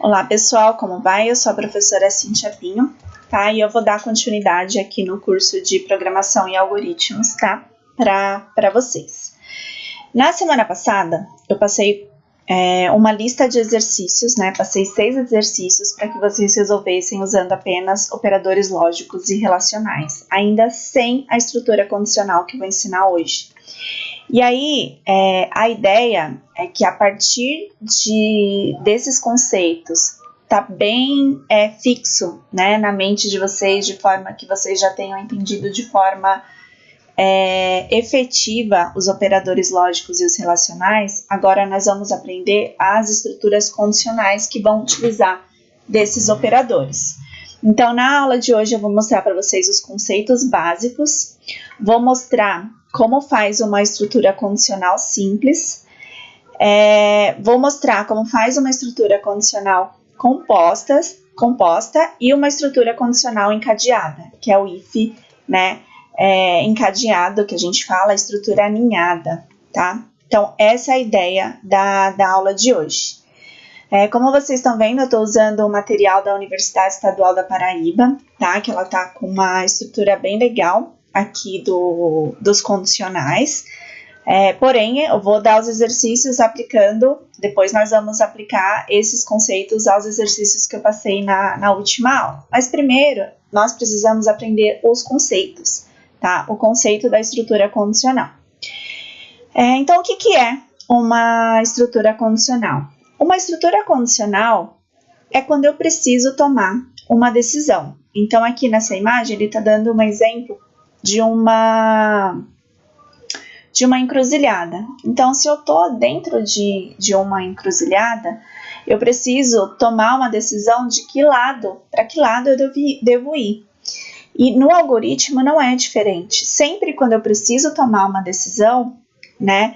Olá pessoal, como vai? Eu sou a professora Cíntia Pinho, tá? E eu vou dar continuidade aqui no curso de Programação e Algoritmos, tá? Para vocês. Na semana passada, eu passei uma lista de exercícios, né? Passei 6 exercícios para que vocês resolvessem usando apenas operadores lógicos e relacionais, ainda sem a estrutura condicional que eu vou ensinar hoje. E aí, a ideia é que a partir desses conceitos tá bem fixo, né, na mente de vocês, de forma que vocês já tenham entendido de forma efetiva os operadores lógicos e os relacionais. Agora nós vamos aprender as estruturas condicionais que vão utilizar desses operadores. Então, na aula de hoje eu vou mostrar para vocês os conceitos básicos, vou mostrar como faz uma estrutura condicional simples, vou mostrar como faz uma estrutura condicional composta e uma estrutura condicional encadeada, que é o if, né, encadeado, que a gente fala, estrutura aninhada, tá? Então, essa é a ideia da aula de hoje. Como vocês estão vendo, eu estou usando o material da Universidade Estadual da Paraíba, tá? Que ela tá com uma estrutura bem legal aqui dos condicionais. Porém, eu vou dar os exercícios aplicando, depois nós vamos aplicar esses conceitos aos exercícios que eu passei na última aula. Mas primeiro, nós precisamos aprender os conceitos, tá? O conceito da estrutura condicional. Então, o que é uma estrutura condicional? Uma estrutura condicional é quando eu preciso tomar uma decisão. Então, aqui nessa imagem, ele está dando um exemplo de uma encruzilhada. Então, se eu estou dentro de uma encruzilhada, eu preciso tomar uma decisão de para que lado eu devo ir. E no algoritmo não é diferente. Sempre quando eu preciso tomar uma decisão, né,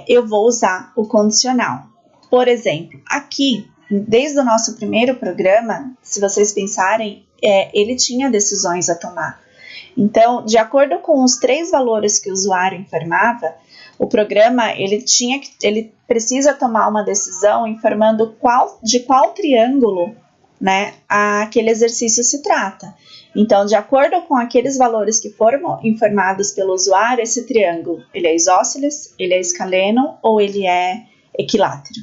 eu vou usar o condicional. Por exemplo, aqui, desde o nosso primeiro programa, se vocês pensarem, ele tinha decisões a tomar. Então, de acordo com os 3 valores que o usuário informava, o programa ele precisa tomar uma decisão informando de qual triângulo, né, aquele exercício se trata. Então, de acordo com aqueles valores que foram informados pelo usuário, esse triângulo, ele é isósceles, ele é escaleno ou ele é equilátero,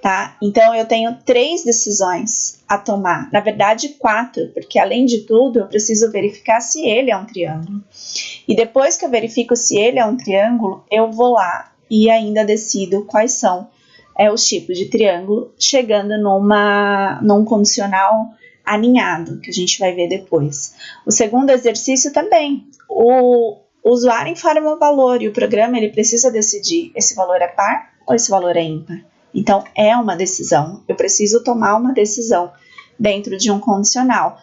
tá? Então, eu tenho 3 decisões a tomar, na verdade 4, porque além de tudo, eu preciso verificar se ele é um triângulo. E depois que eu verifico se ele é um triângulo, eu vou lá e ainda decido quais são os tipos de triângulo, chegando num condicional aninhado, que a gente vai ver depois. O segundo exercício também, o usuário informa o valor e o programa ele precisa decidir esse valor é par ou esse valor é ímpar. Então, é uma decisão, eu preciso tomar uma decisão dentro de um condicional.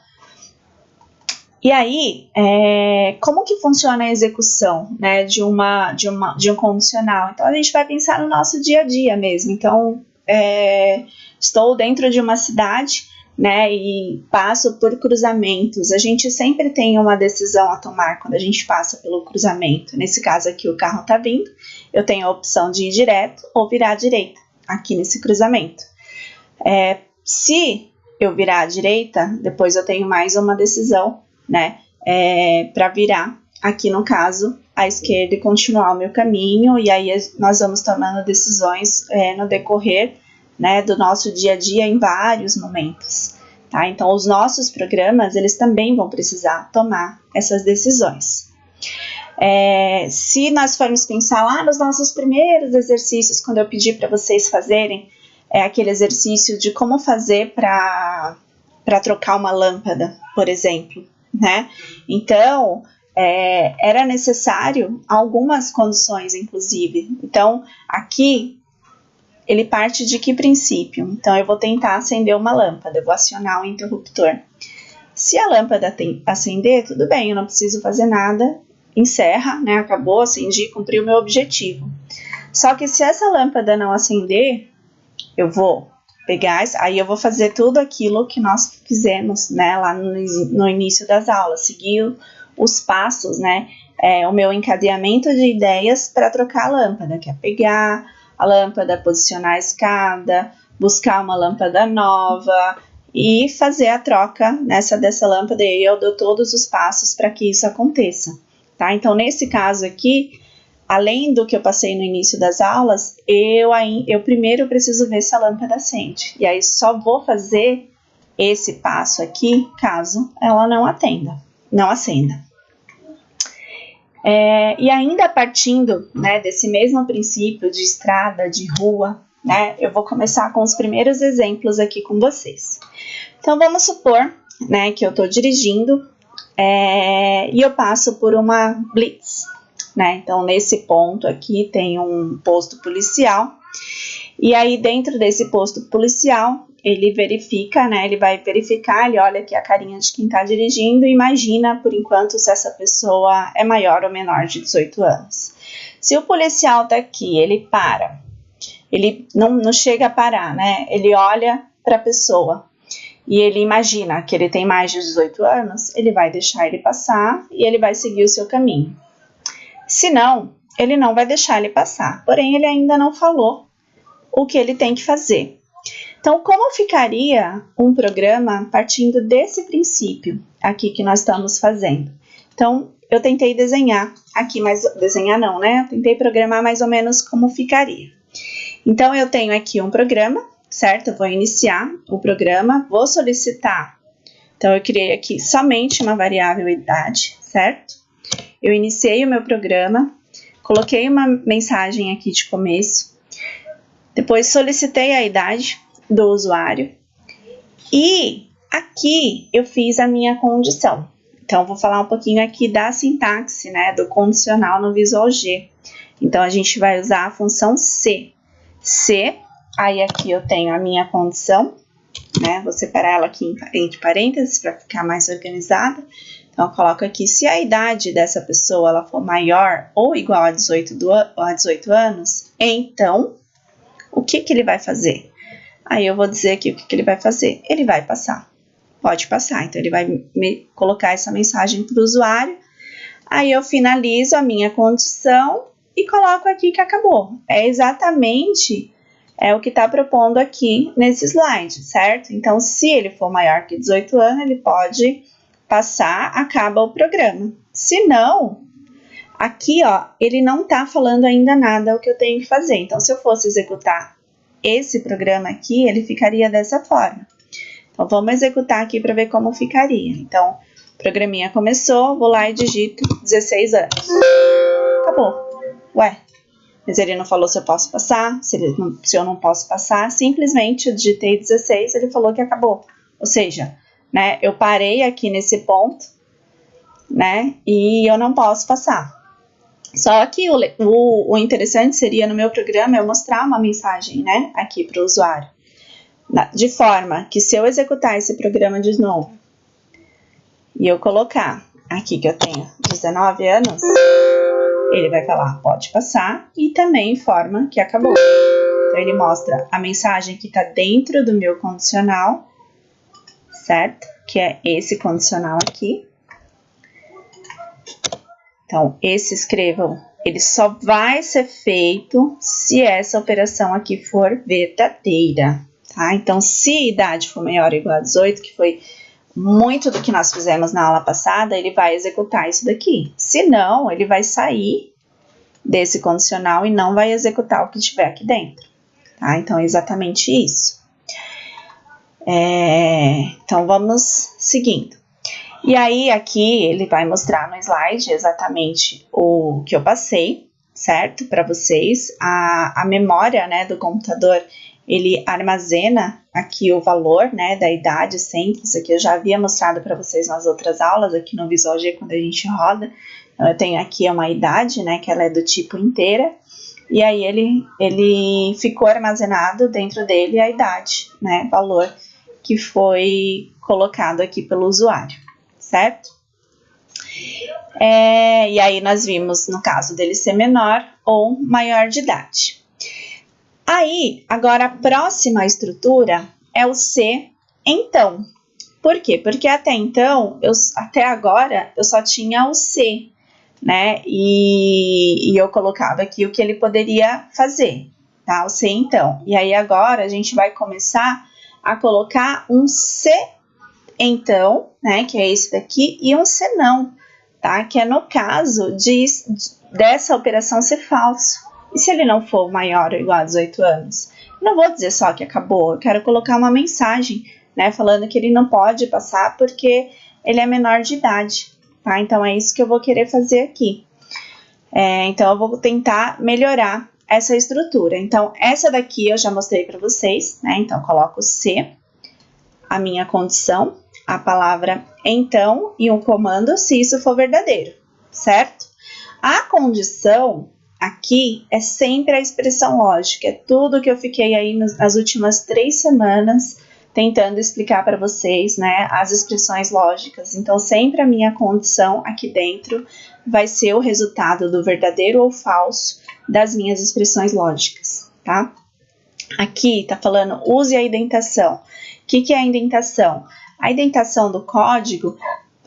E aí, como que funciona a execução, né, de um condicional? Então, a gente vai pensar no nosso dia a dia mesmo. Então, estou dentro de uma cidade, né, e passo por cruzamentos. A gente sempre tem uma decisão a tomar quando a gente passa pelo cruzamento. Nesse caso aqui, o carro está vindo, eu tenho a opção de ir direto ou virar à direita, aqui nesse cruzamento. Se eu virar à direita, depois eu tenho mais uma decisão, né, para virar, aqui no caso, à esquerda e continuar o meu caminho, e aí nós vamos tomando decisões no decorrer, né, do nosso dia a dia em vários momentos, tá? Então, os nossos programas, eles também vão precisar tomar essas decisões. Se nós formos pensar lá nos nossos primeiros exercícios, quando eu pedi para vocês fazerem aquele exercício de como fazer para trocar uma lâmpada, por exemplo, né? Então, era necessário algumas condições, inclusive. Então, aqui, ele parte de que princípio? Então, eu vou tentar acender uma lâmpada, eu vou acionar o interruptor. Se a lâmpada acender, tudo bem, eu não preciso fazer nada, encerra, né? Acabou, acendi, cumpri o meu objetivo. Só que se essa lâmpada não acender, eu vou pegar, aí eu vou fazer tudo aquilo que nós fizemos, né, lá no início das aulas, seguir os passos, né, o meu encadeamento de ideias para trocar a lâmpada, que é pegar a lâmpada, posicionar a escada, buscar uma lâmpada nova e fazer a troca dessa lâmpada, e eu dou todos os passos para que isso aconteça, tá? Então, nesse caso aqui, além do que eu passei no início das aulas, eu primeiro preciso ver se a lâmpada acende, e aí só vou fazer esse passo aqui caso ela não acenda. E ainda partindo, né, desse mesmo princípio de estrada, de rua, né, eu vou começar com os primeiros exemplos aqui com vocês. Então, vamos supor, né, que eu estou dirigindo e eu passo por uma blitz, né? Então, nesse ponto aqui tem um posto policial, e aí dentro desse posto policial, ele verifica, né, ele vai verificar, ele olha aqui a carinha de quem está dirigindo e imagina, por enquanto, se essa pessoa é maior ou menor de 18 anos. Se o policial está aqui, ele para, ele não chega a parar, né? Ele olha para a pessoa e ele imagina que ele tem mais de 18 anos, ele vai deixar ele passar e ele vai seguir o seu caminho. Se não, ele não vai deixar ele passar, porém ele ainda não falou o que ele tem que fazer. Então, como ficaria um programa partindo desse princípio aqui que nós estamos fazendo? Então, eu tentei desenhar aqui, mas desenhar não, né? Eu tentei programar mais ou menos como ficaria. Então, eu tenho aqui um programa, certo? Eu vou iniciar o programa, vou solicitar. Então, eu criei aqui somente uma variável idade, certo? Eu iniciei o meu programa, coloquei uma mensagem aqui de começo, depois solicitei a idade do usuário e aqui eu fiz a minha condição. Então, vou falar um pouquinho aqui da sintaxe, né, do condicional no Visual G. Então, a gente vai usar a função se. Se, aí aqui eu tenho a minha condição, né, vou separar ela aqui entre parênteses para ficar mais organizada. Então, eu coloco aqui, se a idade dessa pessoa ela for maior ou igual a 18 anos, então, o que ele vai fazer? Aí eu vou dizer aqui o que ele vai fazer. Ele vai passar. Pode passar. Então, ele vai colocar essa mensagem para o usuário. Aí eu finalizo a minha condição e coloco aqui que acabou. É exatamente o que está propondo aqui nesse slide, certo? Então, se ele for maior que 18 anos, ele pode passar, acaba o programa. Se não, aqui, ó, ele não está falando ainda nada o que eu tenho que fazer. Então, se eu fosse executar esse programa aqui, ele ficaria dessa forma. Então, vamos executar aqui para ver como ficaria. Então, o programinha começou, vou lá e digito 16 anos. Acabou. Ué, mas ele não falou se eu posso passar, se eu não posso passar, simplesmente eu digitei 16, ele falou que acabou. Ou seja, né, eu parei aqui nesse ponto, né, e eu não posso passar. Só que o interessante seria no meu programa eu mostrar uma mensagem, né, aqui para o usuário. De forma que se eu executar esse programa de novo e eu colocar aqui que eu tenho 19 anos, ele vai falar pode passar e também informa que acabou. Então ele mostra a mensagem que está dentro do meu condicional, certo? Que é esse condicional aqui. Então, esse escrevam, ele só vai ser feito se essa operação aqui for verdadeira, tá? Então, se a idade for maior ou igual a 18, que foi muito do que nós fizemos na aula passada, ele vai executar isso daqui. Se não, ele vai sair desse condicional e não vai executar o que tiver aqui dentro, tá? Então, é exatamente isso. Então, vamos seguindo. E aí, aqui, ele vai mostrar no slide exatamente o que eu passei, certo? Para vocês. A memória, né, do computador, ele armazena aqui o valor, né, da idade sempre. Isso aqui eu já havia mostrado para vocês nas outras aulas, aqui no Visual G, quando a gente roda. Então, eu tenho aqui uma idade, né, que ela é do tipo inteira. E aí, ele ficou armazenado dentro dele a idade, né, valor que foi colocado aqui pelo usuário, certo? E aí nós vimos no caso dele ser menor ou maior de idade. Aí, agora a próxima estrutura é o se então. Por quê? Porque até então, até agora, eu só tinha o se, né? E eu colocava aqui o que ele poderia fazer, tá? O C então. E aí agora a gente vai começar a colocar um C então, né, que é esse daqui, e um senão, tá? Que é no caso dessa operação ser falso. E se ele não for maior ou igual a 18 anos? Não vou dizer só que acabou, eu quero colocar uma mensagem, né, falando que ele não pode passar porque ele é menor de idade, tá? Então é isso que eu vou querer fazer aqui. Então eu vou tentar melhorar essa estrutura. Então essa daqui eu já mostrei para vocês, né? Então eu coloco C, a minha condição, a palavra então e um comando se isso for verdadeiro, certo? A condição aqui é sempre a expressão lógica, é tudo que eu fiquei aí nas últimas 3 semanas tentando explicar para vocês, né, as expressões lógicas. Então sempre a minha condição aqui dentro vai ser o resultado do verdadeiro ou falso das minhas expressões lógicas, tá? Aqui tá falando use a indentação. O que é a indentação? A indentação do código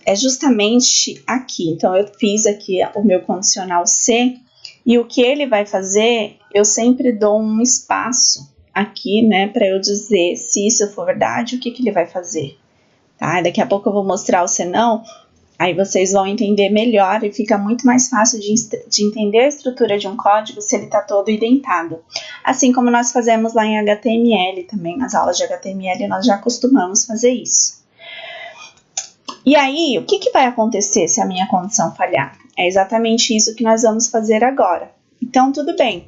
é justamente aqui. Então, eu fiz aqui o meu condicional C e o que ele vai fazer, eu sempre dou um espaço aqui, né, para eu dizer se isso for verdade, o que ele vai fazer, tá? Daqui a pouco eu vou mostrar o senão, aí vocês vão entender melhor e fica muito mais fácil de entender a estrutura de um código se ele está todo indentado. Assim como nós fazemos lá em HTML também, nas aulas de HTML nós já costumamos fazer isso. E aí, o que vai acontecer se a minha condição falhar? É exatamente isso que nós vamos fazer agora. Então, tudo bem.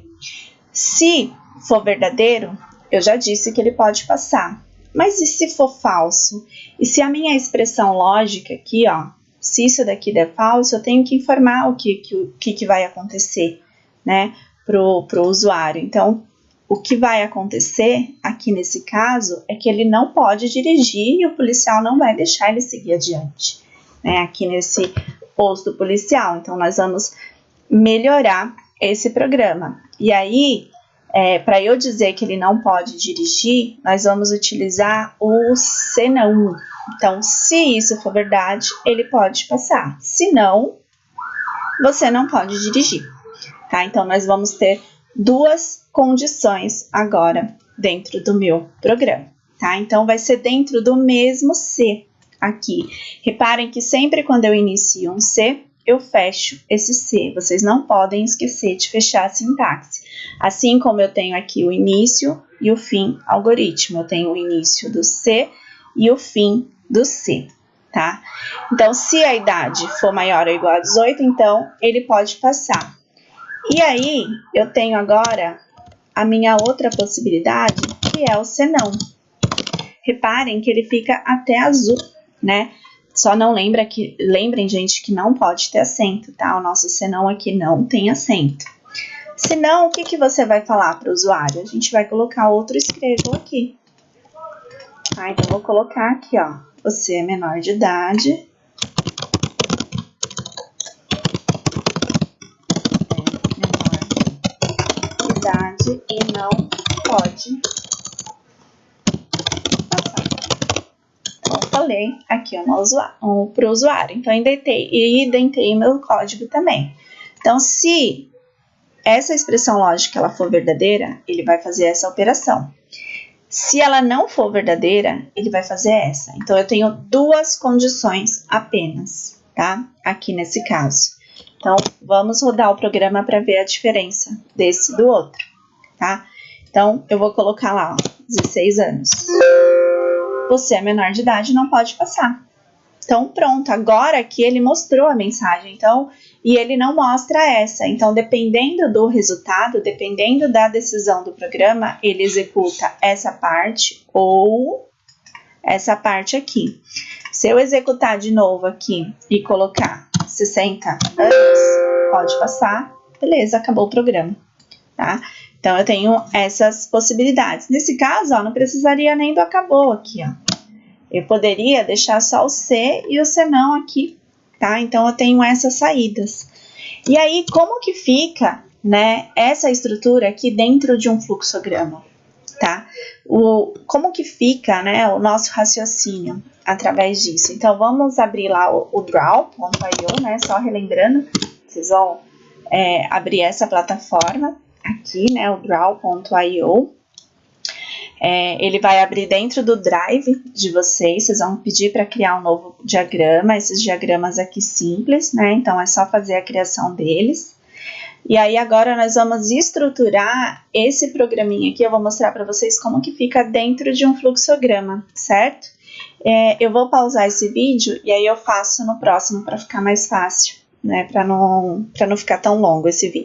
Se for verdadeiro, eu já disse que ele pode passar. Mas e se for falso? E se a minha expressão lógica aqui, ó, se isso daqui der falso, eu tenho que informar o que vai acontecer, né, pro usuário. Então, o que vai acontecer aqui nesse caso é que ele não pode dirigir e o policial não vai deixar ele seguir adiante, né, aqui nesse posto policial. Então, nós vamos melhorar esse programa. E aí, para eu dizer que ele não pode dirigir, nós vamos utilizar o senão. Então, se isso for verdade, ele pode passar. Se não, você não pode dirigir, tá? Então, nós vamos ter 2 condições agora dentro do meu programa, tá? Então, vai ser dentro do mesmo C aqui. Reparem que sempre quando eu inicio um C, eu fecho esse C. Vocês não podem esquecer de fechar a sintaxe. Assim como eu tenho aqui o início e o fim algoritmo. Eu tenho o início do C e o fim do C, tá? Então, se a idade for maior ou igual a 18, então ele pode passar. E aí, eu tenho agora a minha outra possibilidade, que é o senão. Reparem que ele fica até azul, né? Só não lembrem, gente, que não pode ter acento, tá? O nosso senão aqui não tem acento. Senão, o que você vai falar para o usuário? A gente vai colocar outro escrevo aqui. Tá? Então, vou colocar aqui, ó. Você é menor de idade. E não pode passar. Então, eu falei aqui para o usuário. Então, indentei meu código também. Então, se essa expressão lógica ela for verdadeira, ele vai fazer essa operação. Se ela não for verdadeira, ele vai fazer essa. Então, eu tenho 2 condições apenas, tá? Aqui nesse caso. Então, vamos rodar o programa para ver a diferença desse do outro, tá? Então, eu vou colocar lá, ó, 16 anos. Você é menor de idade, não pode passar. Então, pronto, agora que ele mostrou a mensagem, então, e ele não mostra essa. Então, dependendo do resultado, dependendo da decisão do programa, ele executa essa parte ou essa parte aqui. Se eu executar de novo aqui e colocar 60 anos, pode passar, beleza, acabou o programa, tá? Então, eu tenho essas possibilidades. Nesse caso, ó, não precisaria nem do acabou aqui, ó. Eu poderia deixar só o C e o senão aqui, tá? Então, eu tenho essas saídas. E aí, como que fica, né, essa estrutura aqui dentro de um fluxograma, tá? Como que fica, né, o nosso raciocínio através disso? Então, vamos abrir lá o draw.io, né? Só relembrando, vocês vão abrir essa plataforma, aqui, né, o draw.io. Ele vai abrir dentro do Drive de vocês vão pedir para criar um novo diagrama, esses diagramas aqui simples, né, então é só fazer a criação deles. E aí agora nós vamos estruturar esse programinha aqui, eu vou mostrar para vocês como que fica dentro de um fluxograma, certo? Eu vou pausar esse vídeo e aí eu faço no próximo para ficar mais fácil, né, para não ficar tão longo esse vídeo.